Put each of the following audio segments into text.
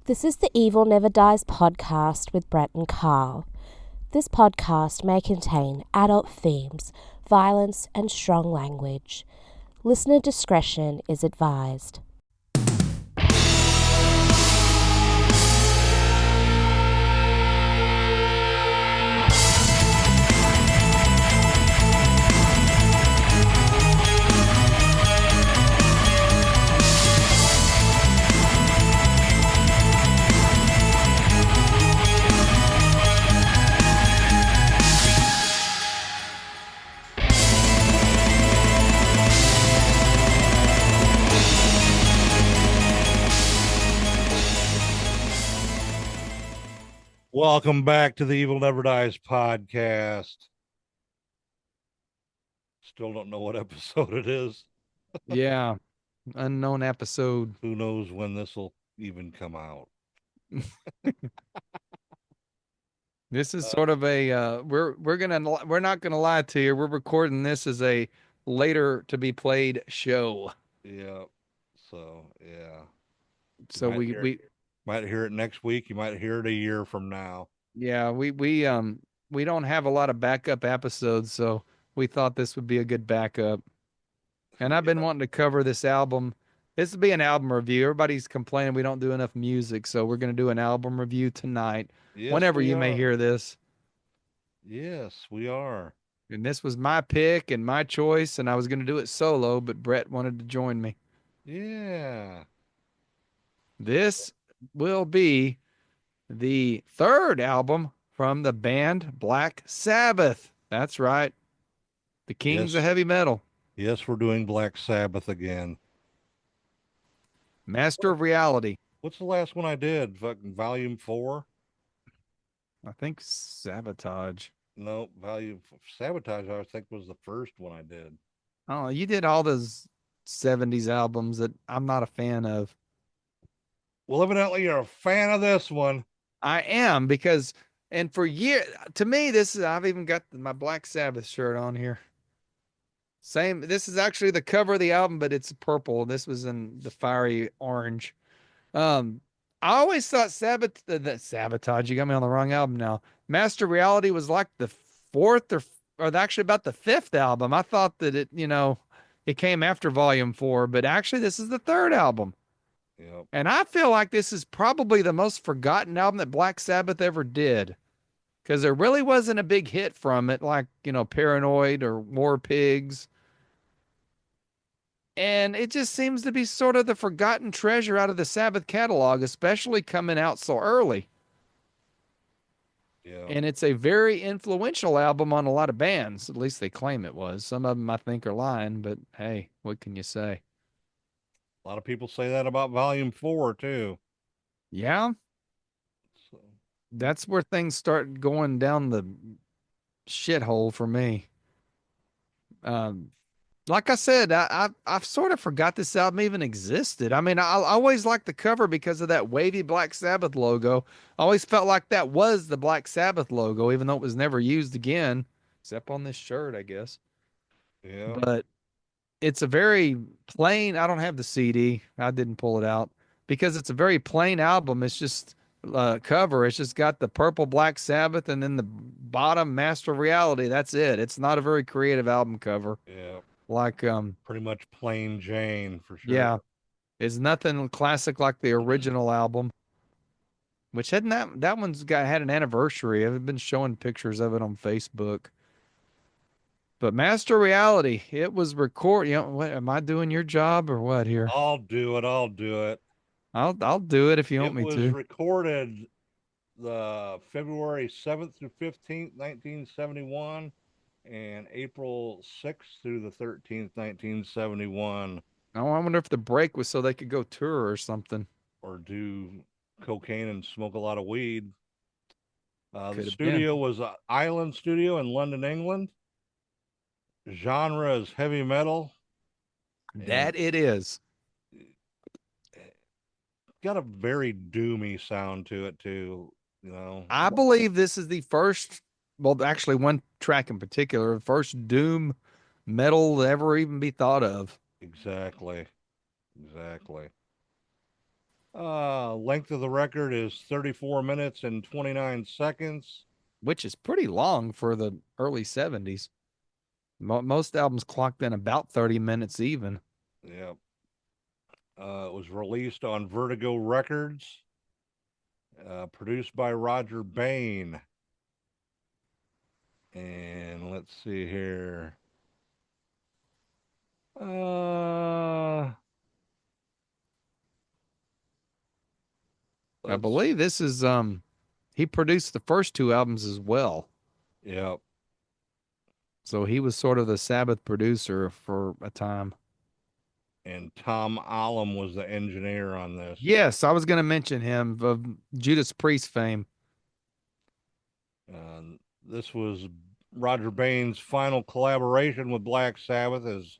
This is the Evil Never Dies podcast with Brett and Carl. This podcast may contain adult themes, violence, and strong language. Listener discretion is advised. Welcome back to the Evil Never Dies podcast. Still don't know what episode it is. Yeah, unknown episode. Who knows when this will even come out? This is sort of a we're not gonna lie to you. We're recording this as a later to be played show. Yeah. So yeah. So we might hear it next week. You might hear it a year from now. Yeah, we don't have a lot of backup episodes, so we thought this would be a good backup. And I've been wanting to cover this album. This will be an album review. Everybody's complaining we don't do enough music, so we're going to do an album review tonight. Yes, whenever you may hear this. Yes, we are. And this was my pick and my choice, and I was going to do it solo, but Brett wanted to join me. Yeah. This will be the third album from the band Black Sabbath. That's right. The Kings of Heavy Metal. Yes, we're doing Black Sabbath again. Master of Reality. What's the last one I did? Fucking Volume 4? I think Sabotage. No, Sabotage, I think, was the first one I did. Oh, you did all those 70s albums that I'm not a fan of. Well, evidently you're a fan of this one. I am, because, and for years, to me, I've even got my Black Sabbath shirt on here. Same, this is actually the cover of the album, but it's purple. This was in the fiery orange. I always thought Sabotage, you got me on the wrong album now. Master Reality was like the fourth or actually about the fifth album. I thought that it came after Volume 4, but actually this is the third album. Yep. And I feel like this is probably the most forgotten album that Black Sabbath ever did, because there really wasn't a big hit from it, like, Paranoid or War Pigs. And it just seems to be sort of the forgotten treasure out of the Sabbath catalog, especially coming out so early. Yeah. And it's a very influential album on a lot of bands. At least they claim it was. Some of them I think are lying, but hey, what can you say? A lot of people say that about Volume 4 too. Yeah. So. That's where things start going down the shithole for me. Like I said, I've sort of forgot this album even existed. I mean, I always liked the cover because of that wavy Black Sabbath logo. I always felt like that was the Black Sabbath logo, even though it was never used again, except on this shirt, I guess. Yeah. But it's a very plain, I don't have the CD. I didn't pull it out because it's a very plain album. It's just cover. It's just got the purple Black Sabbath and then the bottom Master of Reality. That's it. It's not a very creative album cover. Yeah. Like pretty much plain Jane for sure. Yeah. It's nothing classic like the original album. Which hadn't that one's had an anniversary. I've been showing pictures of it on Facebook. But Master Reality, it was recorded. What am I doing your job or what here? I'll do it. I'll do it if you want me to. It was recorded the February 7th through 15th, 1971. And April 6th through the 13th, 1971. Oh, I wonder if the break was so they could go tour or something. Or do cocaine and smoke a lot of weed. The studio was an island studio in London, England. Genre is heavy metal. That it is. Got a very doomy sound to it, too. I believe this is the first... Well, actually, one track in particular, the first doom metal to ever even be thought of. Exactly. Length of the record is 34 minutes and 29 seconds. Which is pretty long for the early 70s. Most albums clocked in about 30 minutes even. Yep. It was released on Vertigo Records, produced by Roger Bain. And let's see here. I believe this is he produced the first two albums as well. Yep. So he was sort of the Sabbath producer for a time. And Tom Allom was the engineer on this. Yes, I was going to mention him of Judas Priest fame. This was Roger Bain's final collaboration with Black Sabbath, as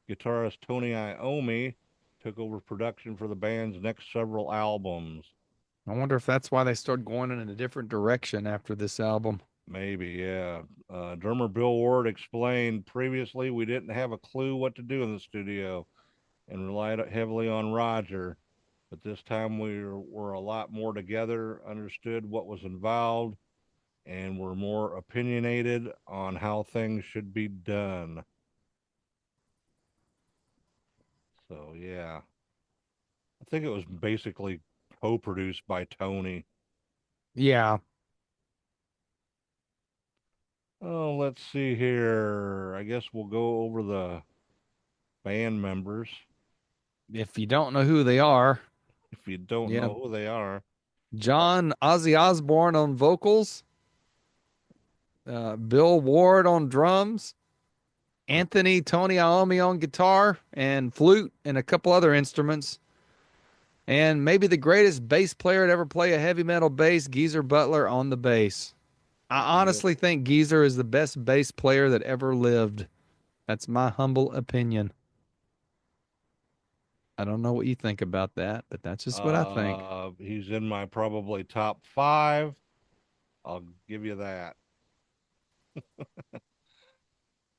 guitarist Tony Iommi took over production for the band's next several albums. I wonder if that's why they started going in a different direction after this album. Maybe, yeah. Drummer Bill Ward explained previously, we didn't have a clue what to do in the studio and relied heavily on Roger. But this time we were a lot more together, understood what was involved, and were more opinionated on how things should be done. So, yeah. I think it was basically co-produced by Tony. Yeah. Oh, let's see here. I guess we'll go over the band members. If you don't know who they are. If you don't know who they are. John Ozzy Osbourne on vocals. Bill Ward on drums. Anthony Tony Iommi on guitar and flute and a couple other instruments. And maybe the greatest bass player to ever play a heavy metal bass, Geezer Butler, on the bass. I honestly think Geezer is the best bass player that ever lived. That's my humble opinion. I don't know what you think about that, but that's just what I think. He's in my probably top 5. I'll give you that.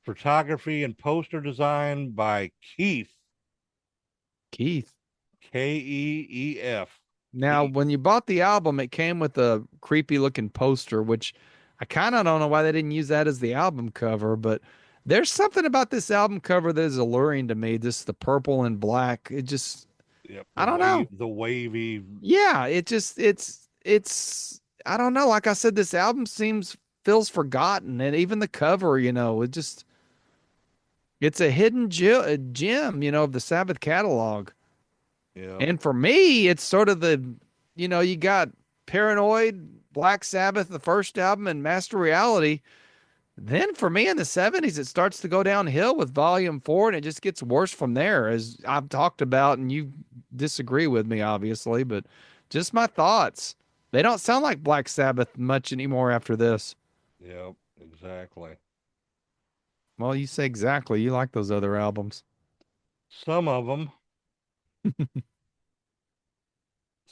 Photography and poster design by Keith. Keith. Keef. Now, when you bought the album, it came with a creepy looking poster, which I kind of don't know why they didn't use that as the album cover, but there's something about this album cover that is alluring to me. Just the purple and black. It just, I don't know. The wavy. Yeah, it's, I don't know. Like I said, this album feels forgotten. And even the cover, it's a hidden gem, of the Sabbath catalog. Yeah. And for me, it's sort of you got Paranoid, Black Sabbath, the first album, and Master Reality. Then for me in the 70s, it starts to go downhill with Volume 4, and it just gets worse from there, as I've talked about, and you disagree with me, obviously, but just my thoughts. They don't sound like Black Sabbath much anymore after this. Yep, exactly. Well, you say exactly. You like those other albums. Some of them.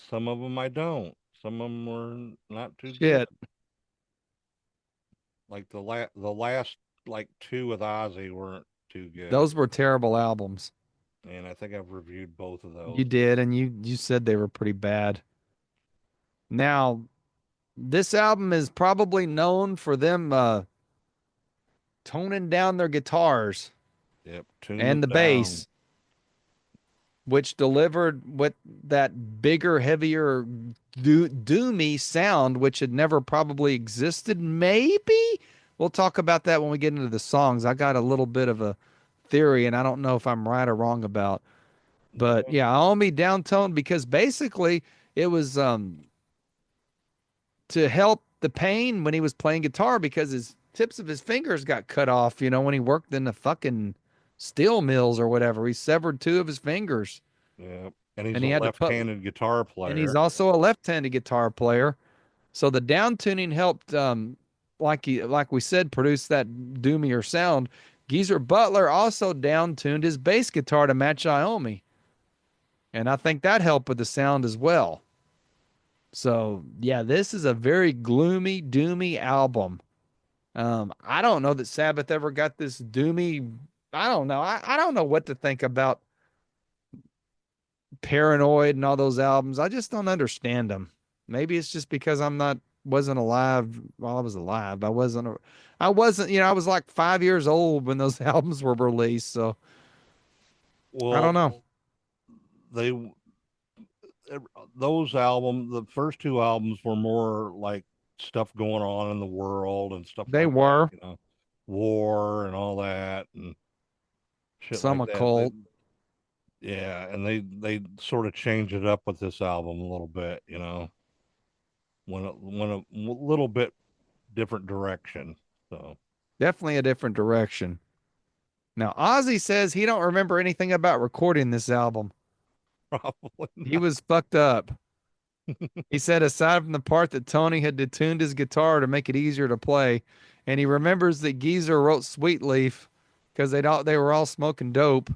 Some of them I don't. Some of them were not too good. Like the last like 2 with Ozzy weren't too good. Those were terrible albums. And I think I've reviewed both of those. You did, and you said they were pretty bad. Now, this album is probably known for them toning down their guitars. Yep, and the bass, which delivered with that bigger, heavier, doomy sound, which had never probably existed. Maybe we'll talk about that when we get into the songs. I got a little bit of a theory, and I don't know if I'm right or wrong about. But yeah, Iommi downtoned because basically it was to help the pain when he was playing guitar, because his tips of his fingers got cut off, when he worked in the fucking steel mills or whatever. He severed 2 of his fingers. Yeah. And he's a left-handed guitar player. And he's also a left-handed guitar player. So the downtuning helped, like we said, produce that doomier sound. Geezer Butler also downtuned his bass guitar to match Iommi. And I think that helped with the sound as well. So, yeah, this is a very gloomy, doomy album. I don't know that Sabbath ever got this doomy. I don't know. I don't know what to think about Paranoid and all those albums. I just don't understand them. Maybe it's just because wasn't alive while I was alive. I wasn't, I was like 5 years old when those albums were released. So I don't Well, know. they those albums, the first two albums were more like stuff going on in the world and stuff They like that, were war and all that and shit some like that. occult. Yeah, and they sort of changed it up with this album a little bit, went a little bit different direction. So Definitely a different direction. Now, Ozzy says he don't remember anything about recording this album. probably He not. was fucked up. He said aside from the part that Tony had detuned his guitar to make it easier to play, and he remembers that Geezer wrote Sweetleaf because they were all smoking dope.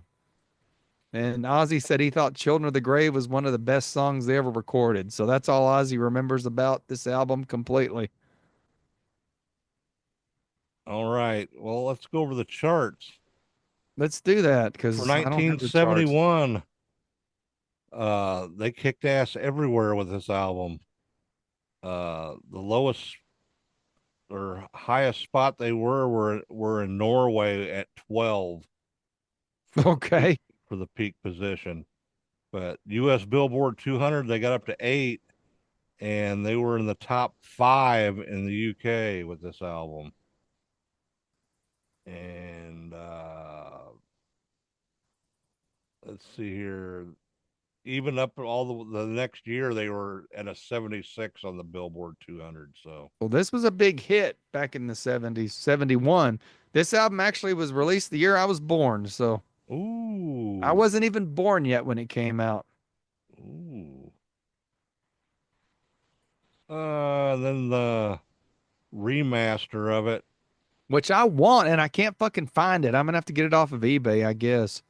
And Ozzy said he thought Children of the Grave was one of the best songs they ever recorded. So that's all Ozzy remembers about this album completely. All right. Well, let's go over the charts. Let's do that For because I don't have the charts. 1971, they kicked ass everywhere with this album. The lowest or highest spot they were in Norway at 12 for the peak Okay. position. But US Billboard 200 they got up to 8 and they were in the top 5 in the UK with this album. And let's see here, even up all the next year they were at a 76 on the Billboard 200. So Well, this was a big hit back in the 70s, 71. This album actually was released the year I was born. So I ooh, wasn't even born yet when it came out. ooh. Then the remaster of it. Which I want and I can't fucking find it. I'm gonna have to get it off of eBay, I guess.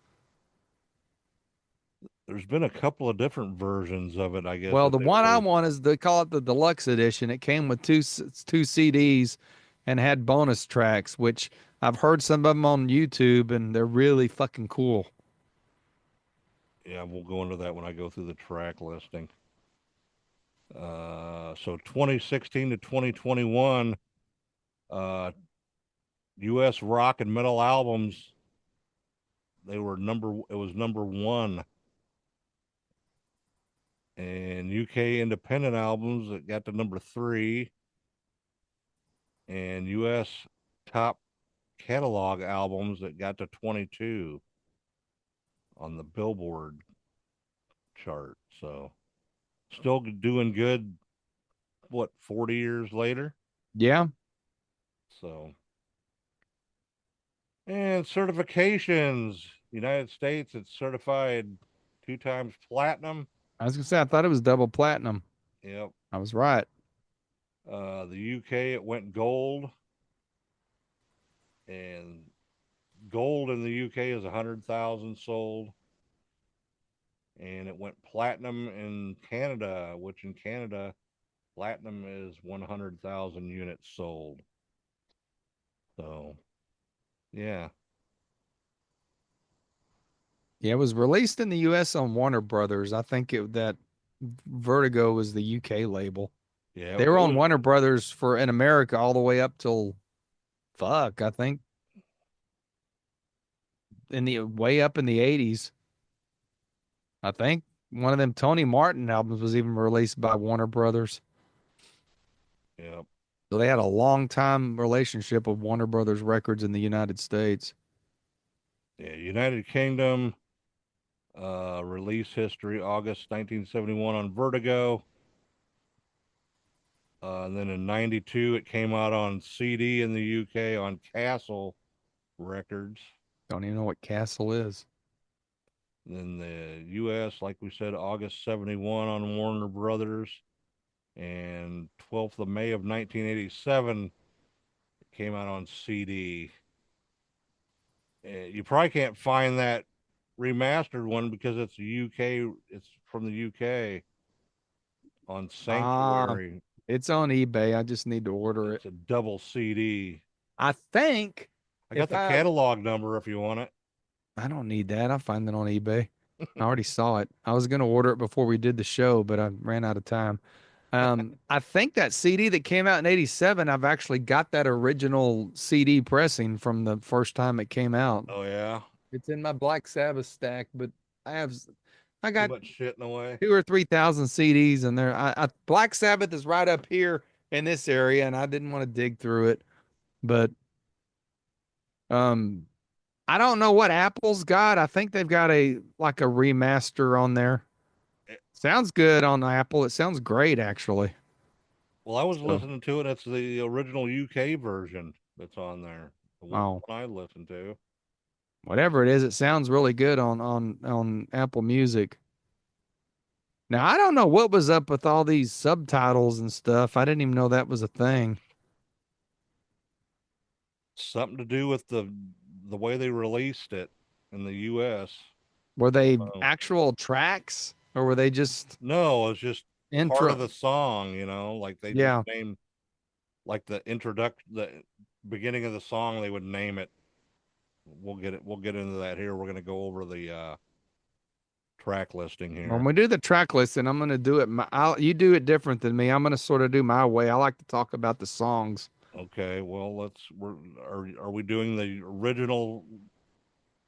There's been a couple of different versions of it, I guess, Well, that the they one I released. want is they call it the deluxe edition. It came with two CDs and had bonus tracks, which I've heard some of them on YouTube and they're really fucking cool. Yeah, we'll go into that when I go through the track listing. So 2016 to 2021, uh, U.S. rock and metal albums, it was number one. And UK independent albums, it got to number 3. And U.S. top catalog albums, it got to 22 on the Billboard chart. So still doing good, what, 40 years later? Yeah, So, and certifications, United States, it's certified 2 times platinum. I was gonna say I thought it was double platinum. Yep. I was right. The UK, it went gold, and gold in the UK is 100,000 sold. And it went platinum in Canada, which in Canada, platinum is 100,000 units sold. So, yeah. Yeah, it was released in the US on Warner Brothers. I think that Vertigo was the UK label. Yeah, They were it on was. Warner Brothers for in America all the way up till fuck, I think in the way up in the 80s. I think one of them Tony Martin albums was even released by Warner Brothers. Yeah. So they had a long time relationship with Warner Brothers Records in the United States. Yeah. United Kingdom, release history, August 1971 on Vertigo. And then in 92, it came out on CD in the UK on Castle Records. Don't even know what Castle is. Then the US, like we said, August 71 on Warner Brothers. And 12th of May of 1987, it came out on CD. You probably can't find that remastered one because it's UK. It's from the UK on Ah, Sanctuary. it's on eBay. I just need to order it. It's a double CD. I think I got if the catalog number if you want it. I don't need that. I'll find it on eBay. I already saw it. I was going to order it before we did the show, but I ran out of time. I think that CD that came out in '87, I've actually got that original CD pressing from the first time it came out. Oh yeah, It's in my Black Sabbath stack, but I have, I too got much shit in the way. 2 or 3 thousand CDs in there. Black Sabbath is right up here in this area, and I didn't want to dig through it, but um, I don't know what Apple's got. I think they've got a like a remaster on there. Eh, Sounds good on Apple. It sounds great, actually. Well, I was So, listening to it. It's the original UK version that's on there. The oh, one I listened to. whatever it is, it sounds really good on Apple Music. Now, I don't know what was up with all these subtitles and stuff. I didn't even know that was a thing. Something to do with the way they released it in the US. Were they Oh. actual tracks or were they just No, it's just part of intro? the song, like they just Yeah. named like the beginning of the song, they would name it. We'll get into that here. We're going to go over the track listing When here. we do the track list, and I'm going to do it, you do it different than me. I'm going to sort of do my way. I like to talk about the songs. Okay, well, are we doing the original I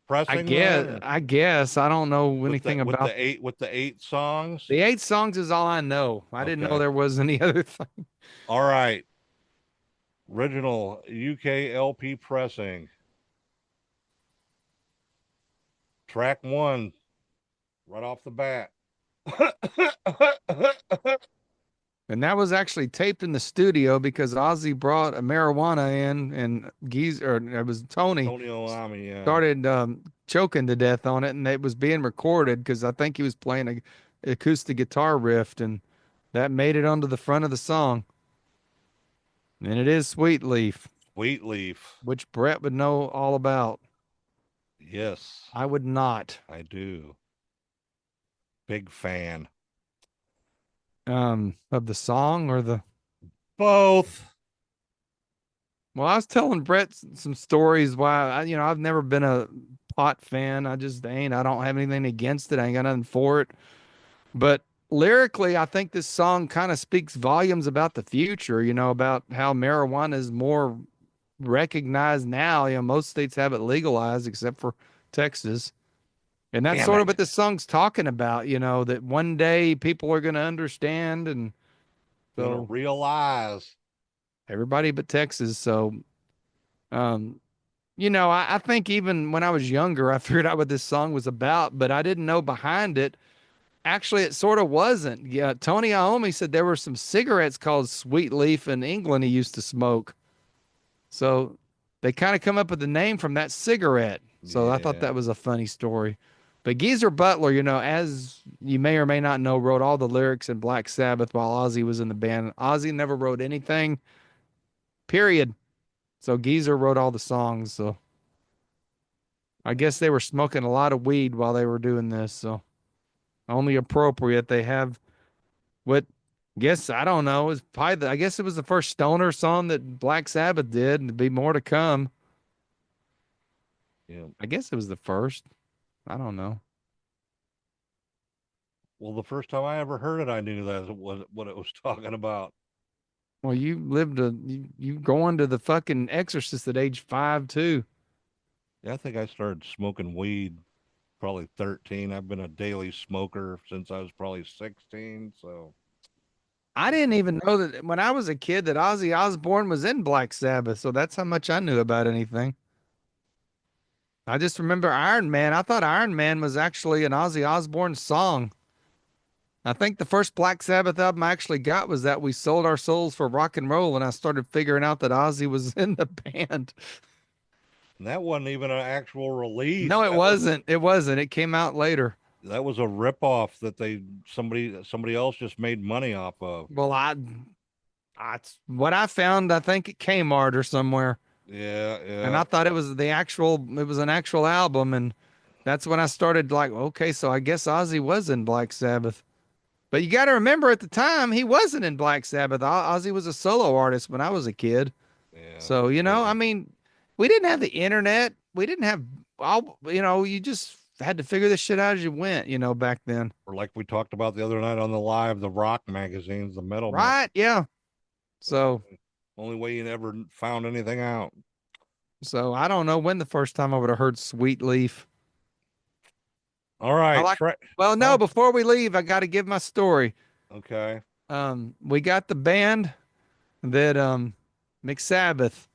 pressing guess, then, or I guess I don't know with anything about the eight songs? the 8 songs is all I know. I didn't know Okay. there was any other thing. All right. Original UK LP pressing. Track 1 right off the bat. And that was actually taped in the studio because Ozzy brought a marijuana in and Geezer, or it was Tony, Tony Iommi, yeah. started choking to death on it, and it was being recorded because I think he was playing a acoustic guitar riff, and that made it onto the front of the song. And it is Sweetleaf, Sweetleaf. which Brett would know all about. Yes, I would not. I do. Big fan. Of the song or the. Both. Well, I was telling Brett some stories why I've never been a pot fan. I just ain't. I don't have anything against it. I ain't got nothing for it. But lyrically, I think this song kind of speaks volumes about the future, about how marijuana is more recognized now. Most states have it legalized except for Texas. And that's Damn sort of it. what this song's talking about, that one day people are going to understand. And Gonna so realize. everybody but Texas. So, um, I think even when I was younger, I figured out what this song was about, but I didn't know behind it. Actually, it sort of wasn't. Yeah, Tony Iommi said there were some cigarettes called Sweetleaf in England he used to smoke. So they kind of come up with the name from that cigarette. So I thought Yeah. that was a funny story. But Geezer Butler, as you may or may not know, wrote all the lyrics in Black Sabbath while Ozzy was in the band. Ozzy never wrote anything, period. So Geezer wrote all the songs. So I guess they were smoking a lot of weed while they were doing this. So only appropriate. They have what, guess, I don't know. It's probably, I guess it was the first stoner song that Black Sabbath did, and there'd be more to come. Yeah. I guess it was the first. I don't know. Well, the first time I ever heard it, I knew that was what it was talking about. Well, you going to the fucking Exorcist at age 5 too. Yeah, I think I started smoking weed probably 13. I've been a daily smoker since I was probably 16. So, I didn't even know that when I was a kid that Ozzy Osbourne was in Black Sabbath, so that's how much I knew about anything. I just remember Iron Man. I thought Iron Man was actually an Ozzy Osbourne song. I think the first Black Sabbath album I actually got was that We Sold Our Souls for Rock and Roll, and I started figuring out that Ozzy was in the band. and that wasn't even an actual release. No, it wasn't. It wasn't. It came out later. That was a ripoff that somebody else just made money off of. Well, it's what I found, I think at Kmart or somewhere. Yeah, And yeah, I thought it was an actual album. And that's when I started like, okay, so I guess Ozzy was in Black Sabbath. But you got to remember at the time, he wasn't in Black Sabbath. Ozzy was a solo artist when I was a kid. yeah. So, I So mean, we didn't have the internet. We didn't have all, you just had to figure this shit out as you went, back then. Or like we talked about the other night on the live, the rock magazines, the metal Right? Yeah. So, only way you never found anything out. so I don't know when the first time I would have heard Sweetleaf. All I right. like, well, no, before we leave, I got to give my story. Okay. We got the band that, McSabbath.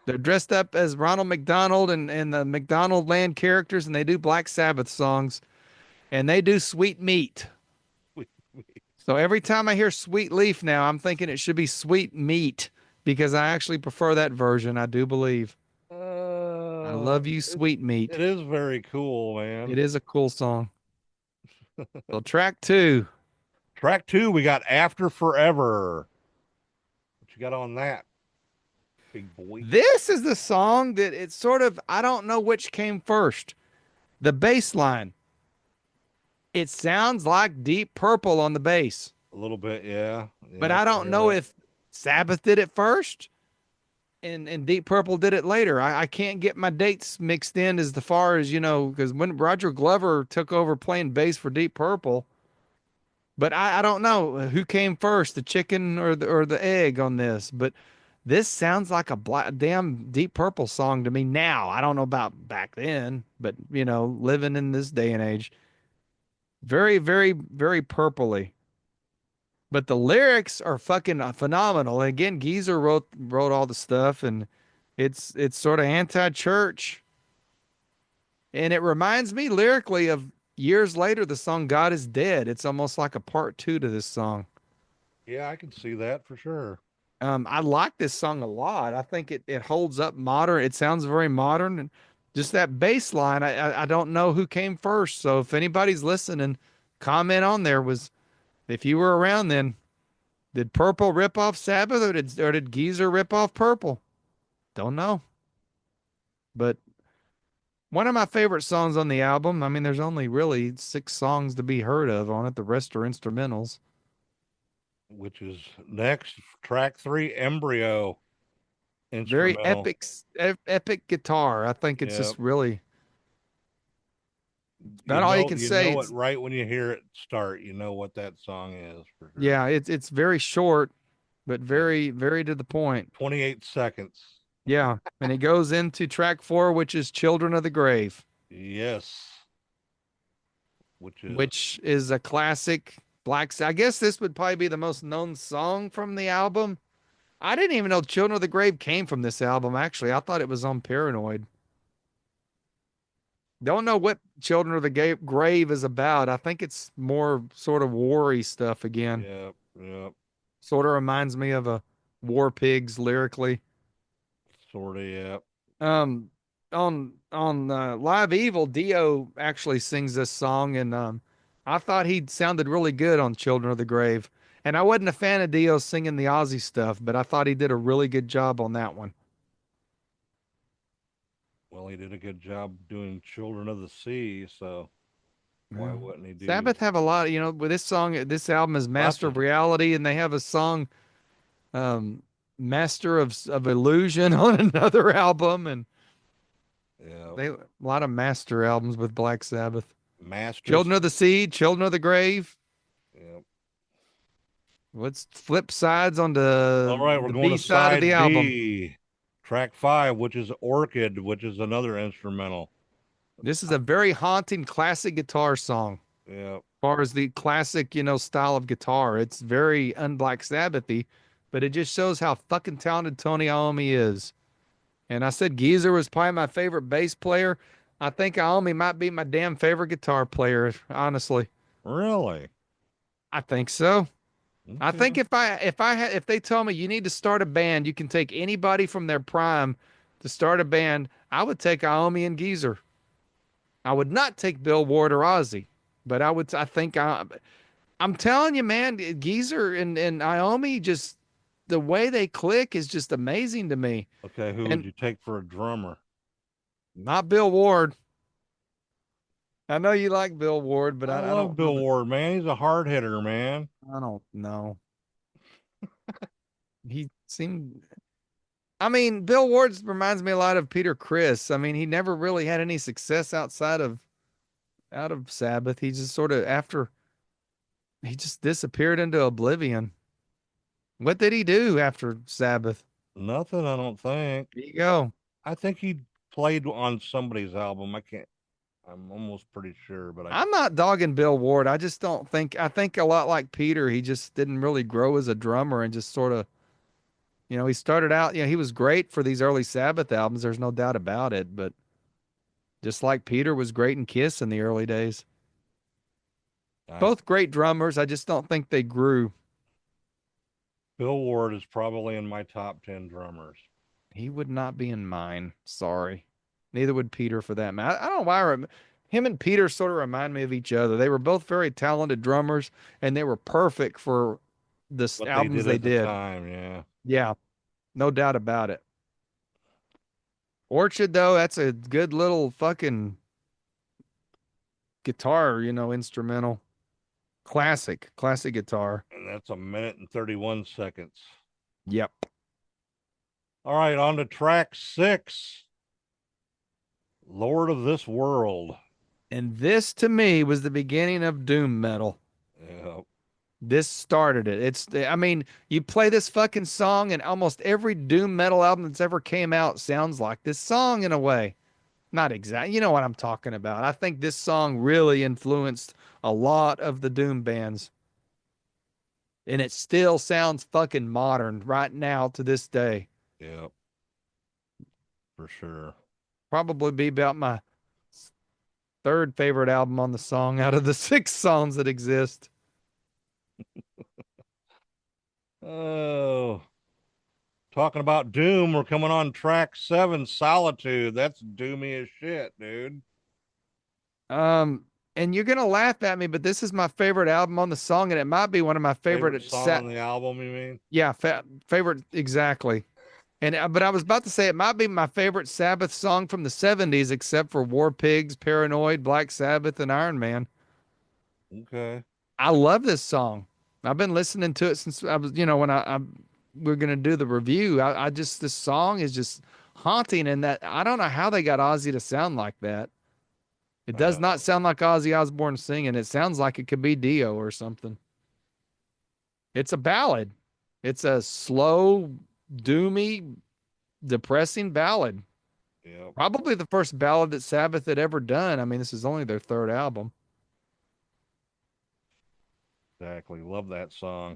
They're dressed up as Ronald McDonald and the McDonald Land characters, and they do Black Sabbath songs, and they do Sweet Meat. So every time I hear Sweet Leaf now, I'm thinking it should be Sweet Meat because I actually prefer that version. I do believe. I love you, Sweet Meat. It is very cool, man. It is a cool song. So track 2. Track 2, we got After Forever. What you got on that, big boy? This is the song that it's sort of, I don't know which came first. The bass line. It sounds like Deep Purple on the bass. A little bit, yeah. But I I don't know if Sabbath did it first and Deep Purple did it later. I can't get my dates mixed in as far as, because when Roger Glover took over playing bass for Deep Purple, but I don't know who came first, the chicken or the egg on this. But this sounds like a damn Deep Purple song to me now. I don't know about back then, but, living in this day and age. Very, very, very purpley. But the lyrics are fucking phenomenal. And again, Geezer wrote all the stuff, and it's sort of anti-church. And it reminds me lyrically of years later the song God is Dead. It's almost like a part 2 to this song. Yeah, I can see that for sure. I like this song a lot. I think it holds up modern. It sounds very modern, and just that bass line. I don't know who came first. So if anybody's listening, comment on there if you were around then. Did Purple rip off Sabbath or did Geezer rip off Purple? Don't know. But one of my favorite songs on the album, I mean, there's only really 6 songs to be heard of on it. The rest are instrumentals. Which is next, track 3, Embryo. Very Instrumental. epic guitar. I think it's just really about all you can say. You know it right when you hear it start. You know what that song is. For sure. Yeah, it's very short, but very, very to the point. 28 seconds. Yeah, and it goes into track 4, which is Children of the Grave. Yes. Which is a classic I guess this would probably be the most known song from the album. I didn't even know Children of the Grave came from this album, actually. I thought it was on Paranoid. Don't know what Children of the Grave is about. I think it's more sort of war-y stuff again. Yep. Sort of reminds me of a War Pigs lyrically. Sort of, yeah. On Live Evil, Dio actually sings this song, and I thought he sounded really good on Children of the Grave. And I wasn't a fan of Dio singing the Ozzy stuff, but I thought he did a really good job on that one. Well, he did a good job doing Children of the Sea, so why wouldn't he do? Sabbath have a lot, with this song, this album is Master of Reality, and they have a song, Master of Illusion on another album, and a lot of master albums with Black Sabbath. Children of the Sea, Children of the Grave. Yep. Let's flip sides on the all right. We're going to side of the album. Track 5, which is Orchid, which is another instrumental. This is a very haunting classic guitar song. Yeah. As far as the classic, style of guitar, it's very un-Black Sabbathy, but it just shows how fucking talented Tony Iommi is. And I said Geezer was probably my favorite bass player. I think Iommi might be my damn favorite guitar player, honestly. Really? I think so. Okay. I think if they tell me you need to start a band, you can take anybody from their prime to start a band, I would take Iommi and Geezer. I would not take Bill Ward or Ozzy, but I'm telling you, man, Geezer and Iommi, just the way they click is just amazing to me. Okay, who would you take for a drummer? Not Bill Ward. I know you like Bill Ward, but I love Bill Ward, man. He's a hard hitter, man. I don't know. He seemed. I mean, Bill Ward reminds me a lot of Peter Criss. I mean, he never really had any success outside of out of Sabbath. He just sort of he just disappeared into oblivion. What did he do after Sabbath? Nothing, I don't think. There you go. I think he played on somebody's album. I can't. I'm almost pretty sure, but I'm not dogging Bill Ward. I just don't think I think a lot like Peter, he just didn't really grow as a drummer and just sort of, he started out, he was great for these early Sabbath albums, there's no doubt about it, but just like Peter was great in Kiss in the early days. I Both great drummers, I just don't think they grew. Bill Ward is probably in my top 10 drummers. He would not be in mine. Sorry. Neither would Peter for that man. I don't know why him and Peter sort of remind me of each other. They were both very talented drummers and they were perfect for the What they albums did they at the did. time, yeah. Yeah, no doubt about it. Orchard, though, that's a good little fucking guitar, instrumental. Classic guitar. And that's 1 minute and 31 seconds. Yep. All right, on to track 6, Lord of this World. And this to me was the beginning of doom metal. Yeah. This started it. I mean, you play this fucking song and almost every doom metal album that's ever came out sounds like this song in a way. Not exactly. You know what I'm talking about. I think this song really influenced a lot of the doom bands. And it still sounds fucking modern right now to this day. Yep. For sure. Probably be about my third favorite album on the song out of the 6 songs that exist. Oh, talking about doom, we're coming on track 7, Solitude. That's doomy as shit, dude. And you're gonna laugh at me, but this is my favorite album on the song, and it might be one of my Favorite favorite song on the album, you mean? yeah, favorite exactly. And but I was about to say it might be my favorite Sabbath song from the '70s, except for War Pigs, Paranoid, Black Sabbath, and Iron Man. Okay. I love this song. I've been listening to it since I was, when we're gonna do the review. I just this song is just haunting, and that I don't know how they got Ozzy to sound like that. It does not sound like Ozzy Osbourne singing. It sounds like it could be Dio or something. It's a ballad. It's a slow, doomy, depressing ballad. Yep. Probably the first ballad that Sabbath had ever done. I mean, this is only their third album. Exactly. Love that song.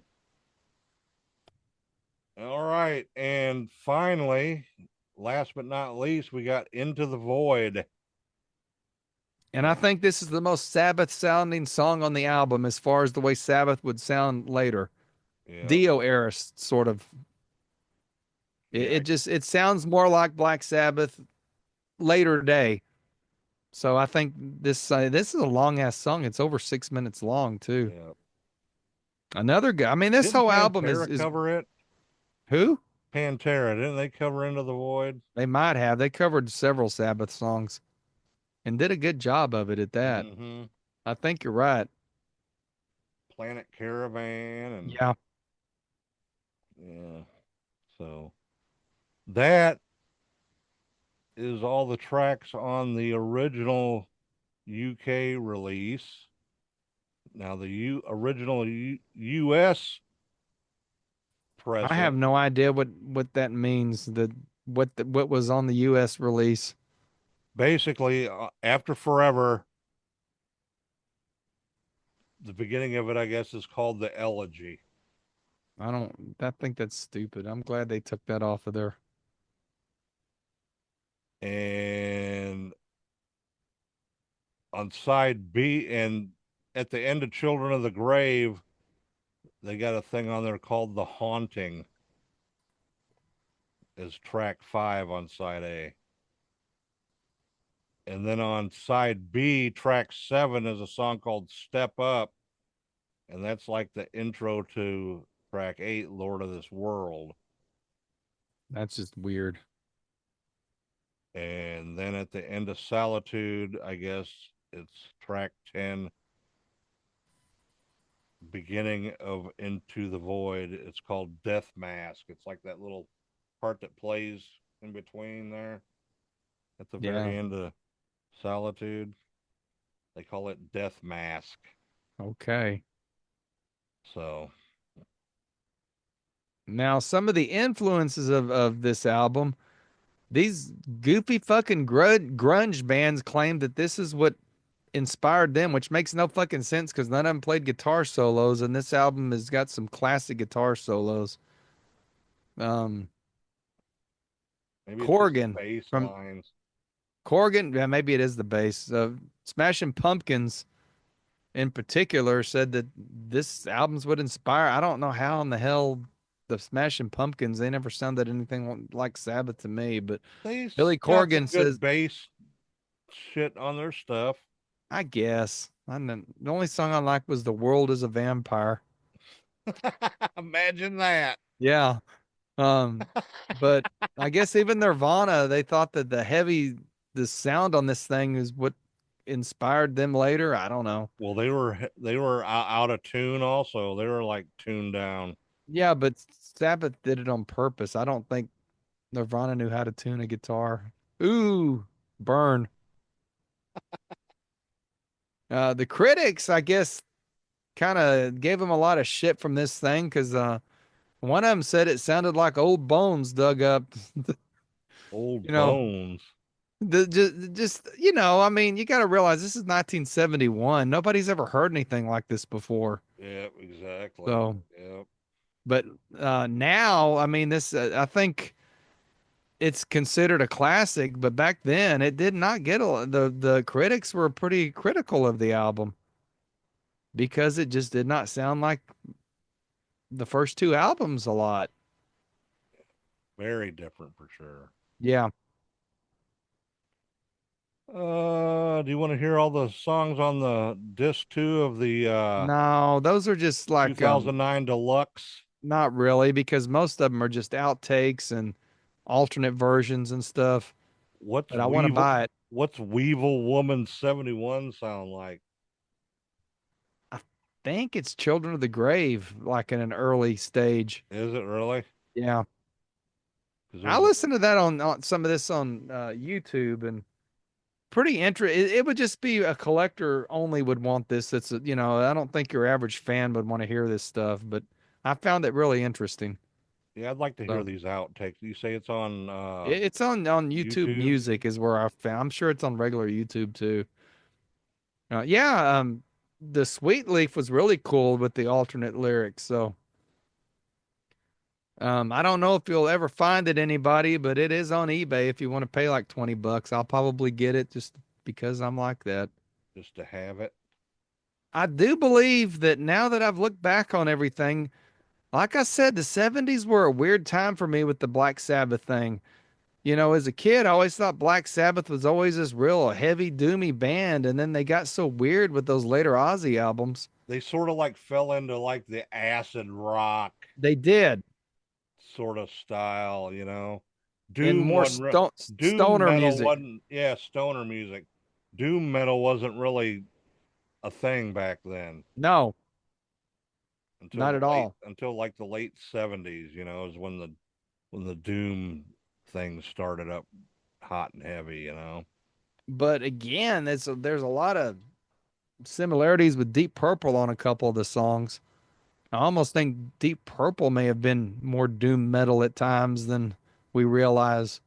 All right. And finally, last but not least, we got Into the Void. And I think this is the most Sabbath sounding song on the album as far as the way Sabbath would sound later. Yep. Dio era sort of. It sounds more like Black Sabbath later day. So I think this is a long ass song. It's over 6 minutes long too. Yep. Another guy. I mean, this Didn't whole album Pantera is cover it? who? Pantera, didn't they cover Into the Void? They might have. They covered several Sabbath songs and did a good job of it at that. Mm-hmm. I think you're right. Planet Caravan and Yeah. yeah. So that is all the tracks on the original UK release. Now the original US I have pressing, no idea what that means. What was on the US release. basically after Forever, the beginning of it, I guess, is called the Elegy. I think that's stupid. I'm glad they took that off of there. And on side B, and at the end of Children of the Grave, they got a thing on there called The Haunting, is track 5 on side A. And then on side B, track 7 is a song called Step Up. And that's like the intro to track 8, Lord of this World. That's just weird. And then at the end of Solitude, I guess it's track 10, beginning of Into the Void. It's called Death Mask. It's like that little part that plays in between there at the very end of Solitude. They call it Death Mask. Okay. So Now, some of the influences of this album, these goofy fucking grunge bands claim that this is what inspired them, which makes no fucking sense because none of them played guitar solos, and this album has got some classic guitar solos. Um, maybe it's just the Corgan bass from lines. Corgan, yeah, maybe it is the bass. Smashing Pumpkins in particular said that this album's would inspire. I don't know how in the hell the Smashing Pumpkins, they never sounded anything like Sabbath to me, but Billy Got some Corgan says, good bass shit on their stuff. I guess. I know, the only song I liked was The World is a Vampire. Imagine that. Yeah. But I guess even Nirvana, they thought that the sound on this thing is what inspired them later. I don't know. Well, they were out of tune. Also, they were like tuned down. Yeah, but Sabbath did it on purpose. I don't think Nirvana knew how to tune a guitar. Ooh, burn. The critics, I guess, kind of gave him a lot of shit from this thing because one of them said it sounded like old bones dug up. Old You know, bones. I mean, you got to realize this is 1971. Nobody's ever heard anything like this before. Yep, exactly. So, Yep. but now, I mean, this I think it's considered a classic, but back then it did not get the critics were pretty critical of the album because it just did not sound like the first two albums a lot. Very different for sure. Yeah. Do you want to hear all the songs on the disc two of the No, those are just like 2009 deluxe? not really because most of them are just outtakes and alternate versions and stuff. What's But I want to buy it. What's Weevil Woman 71 sound like? I think it's Children of the Grave, like in an early stage. Is it really? Yeah. Because I there's listened to that on some of this on YouTube and pretty interesting. It would just be a collector only would want this. I don't think your average fan would want to hear this stuff, but I found it really interesting. yeah, I'd like to hear So these outtakes. You say it's on it's on YouTube YouTube? Music is where I found. I'm sure it's on regular YouTube too. Yeah, the Sweetleaf was really cool with the alternate lyrics. So I don't know if you'll ever find it anybody, but it is on eBay if you want to pay like $20. I'll probably get it just because I'm like that. Just to have it. I do believe that now that I've looked back on everything, like I said, the 70s were a weird time for me with the Black Sabbath thing. As a kid, I always thought Black Sabbath was always this real heavy, doomy band, and then they got so weird with those later Ozzy albums. They sort of like fell into like the acid rock They did, sort of style, you know. and Doom more wasn't real. Doom stoner metal music. wasn't. Yeah, stoner music. Doom metal wasn't really a thing back then No, until not the at late all. until like the late 70s. You know, is when the doom thing started up hot and heavy. You know. But again, there's a lot of similarities with Deep Purple on a couple of the songs. I almost think Deep Purple may have been more doom metal at times than we realize.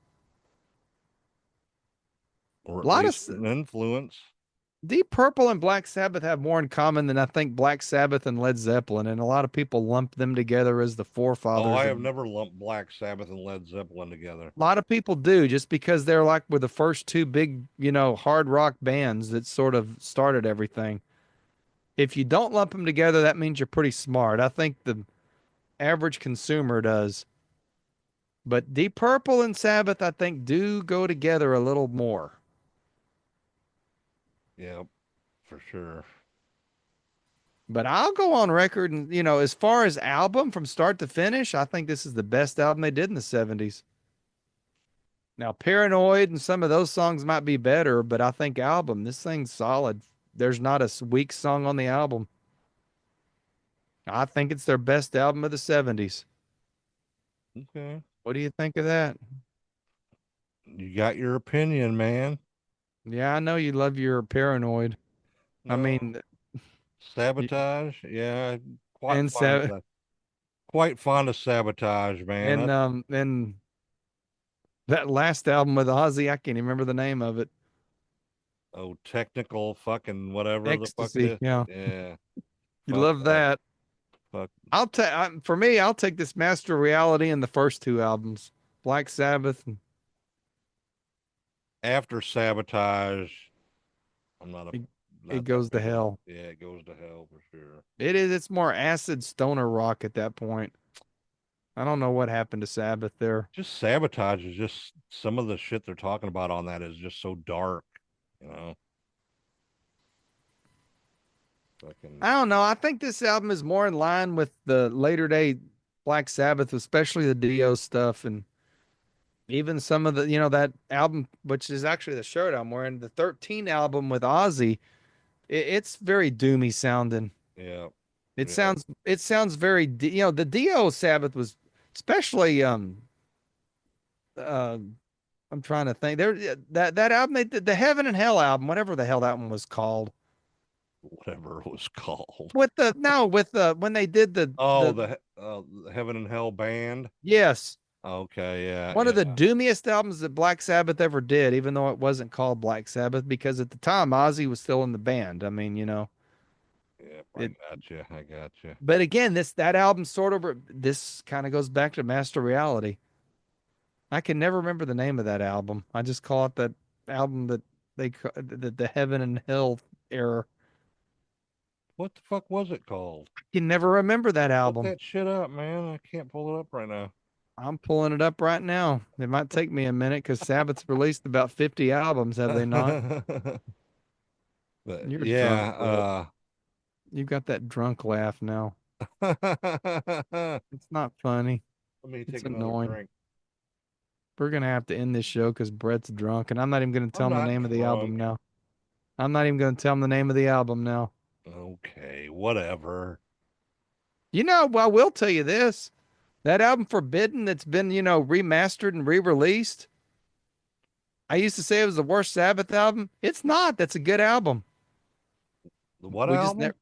Or A at lot of least an influence. Deep Purple and Black Sabbath have more in common than I think Black Sabbath and Led Zeppelin, and a lot of people lump them together as the Oh, I forefathers of. have never lumped Black Sabbath and Led Zeppelin together. A lot of people do just because they're like were the first two big, hard rock bands that sort of started everything. If you don't lump them together, that means you're pretty smart. I think the average consumer does. But Deep Purple and Sabbath, I think, do go together a little more. Yep, for sure. But I'll go on record and, as far as album from start to finish, I think this is the best album they did in the 70s. Now, Paranoid and some of those songs might be better, but I think album, this thing's solid. There's not a weak song on the album. I think it's their best album of the 70s. Okay. What do you think of that? You got your opinion, man. Yeah, I know you love your Paranoid. I No. mean, y- Sabotage. Yeah, quite and fond of so that. Quite fond of Sabotage, man. and that last album with Ozzy, I can't even remember the name of it. Oh, technical fucking whatever the fuck it Ecstasy. is. Yeah, Yeah, you fuck love that. that. Fuck. I'll take for me. I'll take this Master of Reality and the first two albums, Black Sabbath. After Sabotage, I'm It, it not that goes to big of a, hell. yeah, it goes to hell for sure. It is. It's more acid stoner rock at that point. I don't know what happened to Sabbath there. Just Sabotage is just some of the shit they're talking about on that is just so dark, you know. Fucking I don't know. I think this album is more in line with the later day Black Sabbath, especially the Dio stuff, and even some of the that album, which is actually the shirt I'm wearing, the 13 album with Ozzy. It's very doomy sounding. yeah, It yeah. sounds very the Dio Sabbath was especially uh I'm trying to think there that album the Heaven and Hell album, whatever the hell that one was called. Whatever it was called. With the no with the when they did Oh, the the Heaven and Hell band. yes, Okay, yeah, one of the yeah, doomiest albums that Black Sabbath ever did, even though it wasn't called Black Sabbath because at the time Ozzy was still in the band. I mean, yeah. I it. got you. I got you. But again, that album sort of this kind of goes back to Master Reality. I can never remember the name of that album. I just call it that album that the Heaven and Hell era. What the fuck was it called? I can never remember that Look album. that shit up, man. I can't pull it up right now. I'm pulling it up right now. It might take me a minute because Sabbath's released about 50 albums, have they not? But You're drunk, Brett. yeah, You got that drunk laugh now. let It's not funny. me It's take another annoying. drink. We're gonna have to end this show because Brett's drunk, and I'm not even gonna tell I'm him the not name of the album drunk. now. I'm not even gonna tell him the name of the album now. Okay, whatever. Well, I will tell you this. That album Forbidden that's been, remastered and re-released. I used to say it was the worst Sabbath album. It's not. That's a good album. The what We just album? never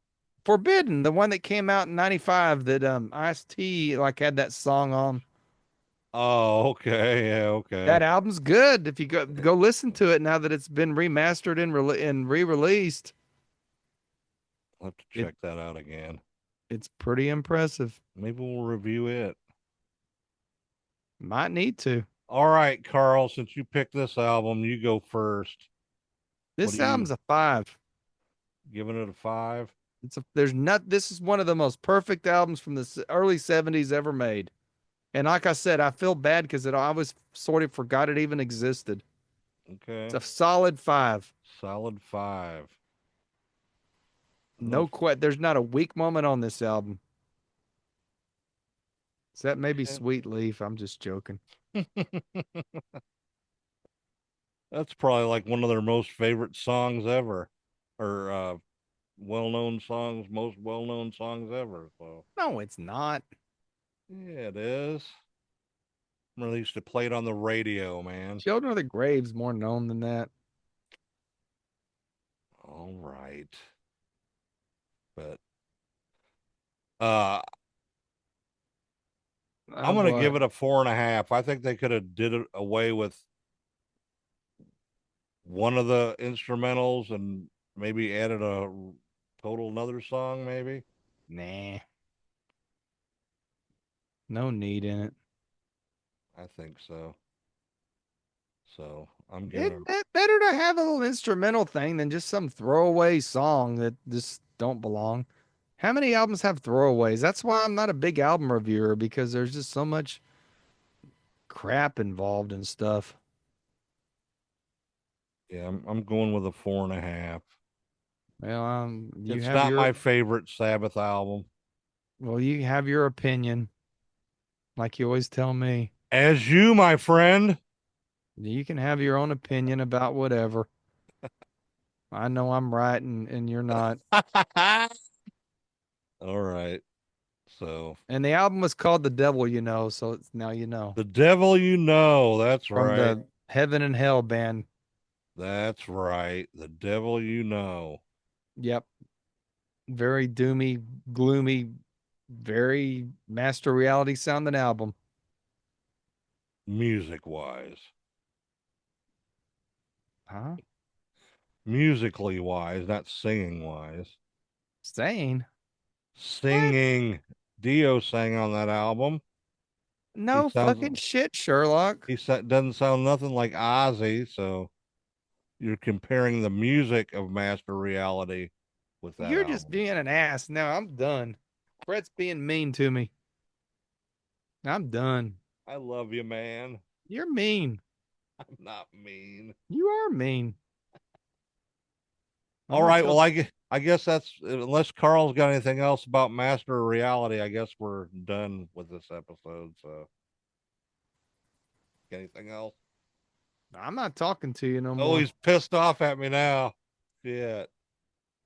Forbidden, the one that came out in 95 that Ice-T like had that song on. Oh, okay, yeah, okay. That album's good. If you go listen to it now that it's been remastered and re-released, I'll have to it check that out again. it's pretty impressive. Maybe we'll review it. Might need to. All right, Carl, since you picked this album, you go first. What This do you album's a 5. giving it a 5? This is one of the most perfect albums from the early 70s ever made. And like I said, I feel bad because I was sort of forgot it even existed. It's Okay. a solid 5. Solid 5. No There's not a weak moment on this album. Except maybe Okay. Sweetleaf. I'm just joking. That's probably like one of their most favorite songs ever, or well-known songs, most well-known songs ever. So No, it's not. yeah, it is. Remember they used to play it on the radio, man. Children of the Grave's more known than that. All right, but uh, I'm gonna give What? it a 4.5. I think they could have did it away with one of the instrumentals and maybe added a total another song, maybe. Nah. No need in it. I think so. So I'm giving It, it. it better to have a little instrumental thing than just some throwaway song that just don't belong. How many albums have throwaways? That's why I'm not a big album reviewer because there's just so much crap involved and stuff. Yeah, I'm going with a 4.5. Well, It's not my favorite Sabbath album. you have your opinion, like you always tell me. As you, my friend. You can have your own opinion about whatever. I know I'm right and you're not. All right. So And the album was called The Devil You Know, so it's now you know. the devil you know. That's From right. the Heaven and Hell band. That's right. The devil you know. Yep. Very doomy, gloomy, very Master Reality sounding album. Music wise. Huh? Musically wise, not singing wise. Sane? Singing. Dio sang on that album. No fucking shit, Sherlock. Doesn't sound nothing like Ozzy, so you're comparing the music of Master Reality with that You're just album. being an ass. No, I'm done. Brett's being mean to me. I'm done. I love you, man. You're mean. I'm not mean. You are mean. All right. Well, I guess that's, unless Carl's got anything else about Master of Reality, I guess we're done with this episode. So, anything else? I'm not talking to you no Oh, more. he's pissed off at me now. Shit.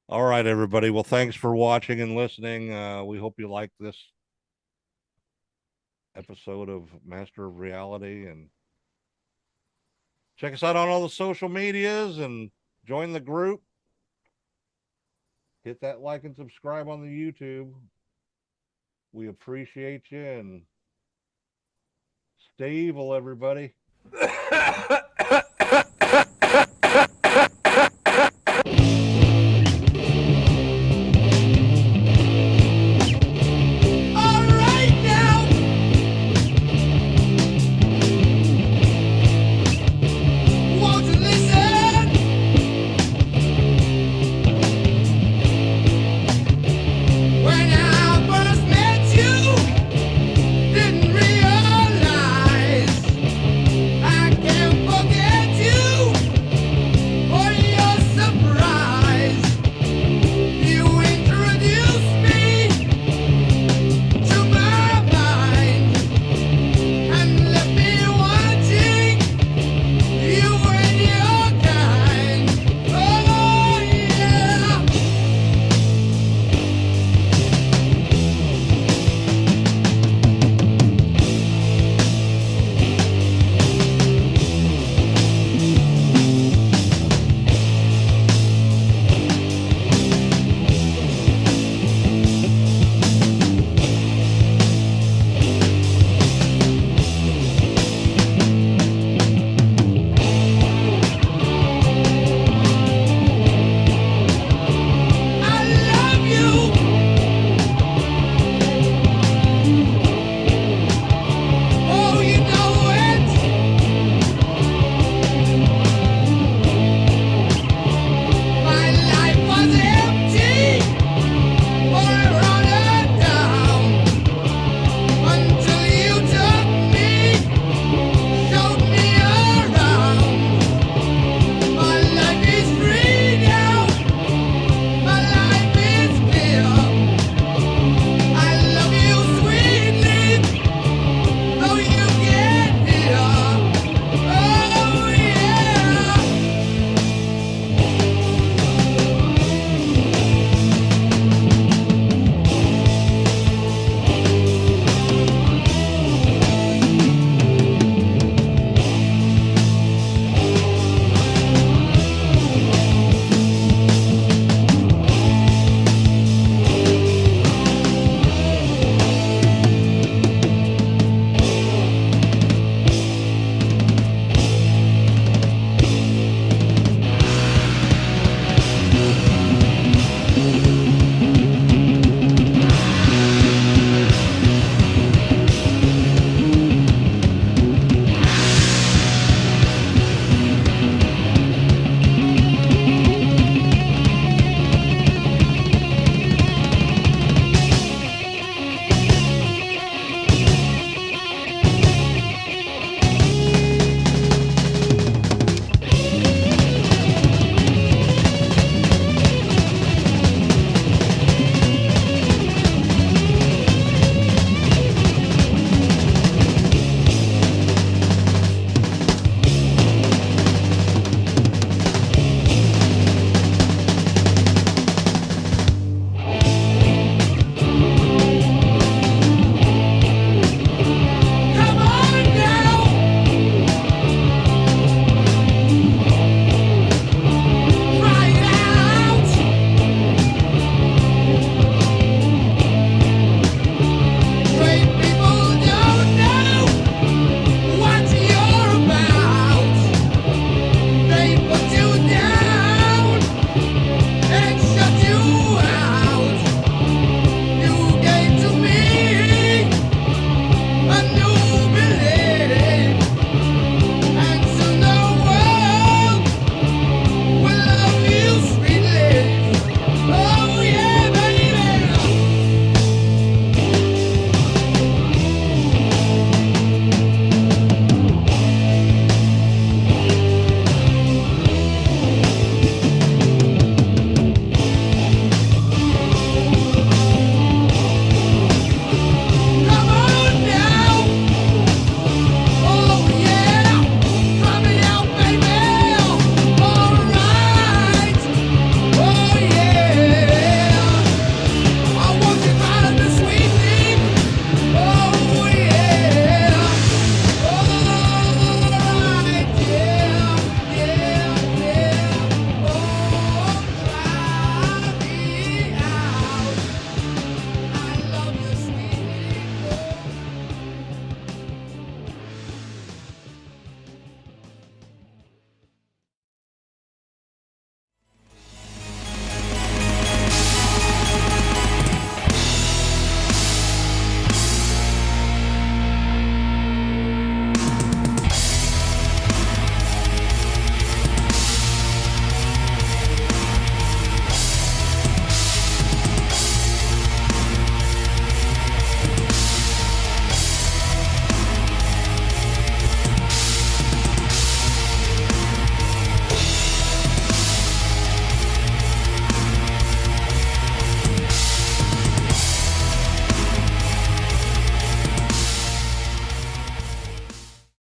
All right, everybody. Well, thanks for watching and listening. We hope you liked this episode of Master of Reality, and check us out on all the social medias and join the group. Hit that like and subscribe on the YouTube. We appreciate you, and stay evil, everybody.